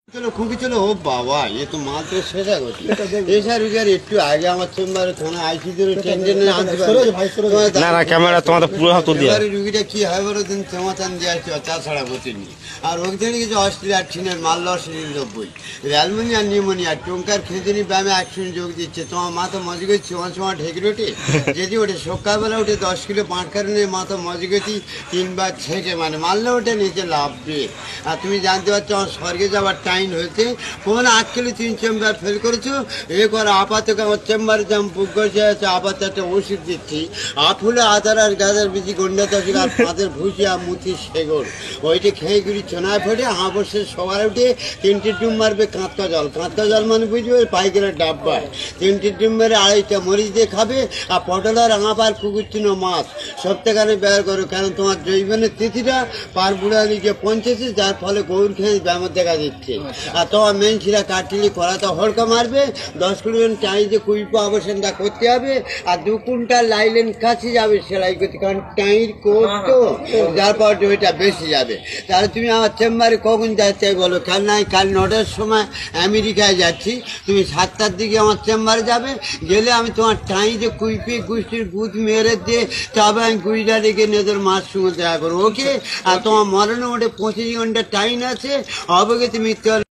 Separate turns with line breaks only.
चलो खूबी चलो हो बाबा ये तो माल तो सेजा করছি এসা রুগের একটু আগে আমার চেম্বারে থানা আইসি ধরে টেনশনে আনতে পারে
না না ক্যামেরা তোমাদের পুরো হাত দিয়ে
এবারে রুগীটা কি হয় বলো দিন সমাধান দিয়ে আসছে চা ছাড়া বসেনি আর ওখানে কিছু অস্ট্রেলিয়া ঠিনের মাল লস 90 অ্যালুমিনিয়া নিউমোনিয়া টঙ্কার খেজুরি ব্যায়ামে অ্যাকশন যোগ দিচ্ছে তোমার মাথা মজে সময় ঢেকে ওঠে যদি ওঠে সকালবেলা উঠে 10 কিলো পাঁট কারণে মাথা মজে গেছি 3 বার ছেঁকে মানে মারলে ওঠে নিচে লাভবে আর তুমি জানতে পারছো আমার স্বর্গে যাওয়ার টাইম হয়েছে কোন 8 কিলো 3 চেম্বার ফেল করেছো এ করে আপাতত আমার চেম্বারে যেমন বুক বসে আছে আপাতত একটা ওষুধ দিচ্ছি আফুলে আদার আর গাজার বিচি গন্ডা চাষির আর পাঁচের ভুষি আর মুথি সেগর ওইটি খেয়ে গুড়ি চোনায় ফোটে হাঁবসের সবার উঠে 3টে ডুম মারবে কাঁচা জল মানে বুঝবে পাইকারের ডাব্বায় 3টে ডুম মেরে 2.5টা মরিচ দিয়ে খাবে আর পটল আর আবার কুকুরচিনো মাছ সপ্তাহখানে ব্যয় করো কারণ তোমার জৈবনের তিথিটা পার বুড়া লিখে পৌঁছেছে যার ফলে গৌর খেয়ে ব্যায়াম দেখা দিচ্ছে আর তোমার মেন ছিলা কাটলি করা তো হড়কা মারবে 10 কিলো টাইজে কুইপো অবসানটা করতে হবে আর 2 কুইন্টাল লাইলেন কাছে যাবে সেলাই করতে কারণ টাইর করতো যার পর ওইটা বেশি যাবে তাহলে তুমি আমার চেম্বারে কখন যাচ্ছে বলো কাল নাই কাল 9টার সময় আমেরিকায় যাচ্ছি তুমি 7টার দিকে আমার চেম্বারে যাবে গেলে আমি তোমার টাইজে কুইপে গুষ্টির গুদ মেরে দিয়ে তবে আমি গুইটা রেখে নেদের মাছ সঙ্গে দেখা করবো ওকে আর তোমার মরণে ওঠে 25 ঘন্টা টাইম আছে অবগতি মৃত্যু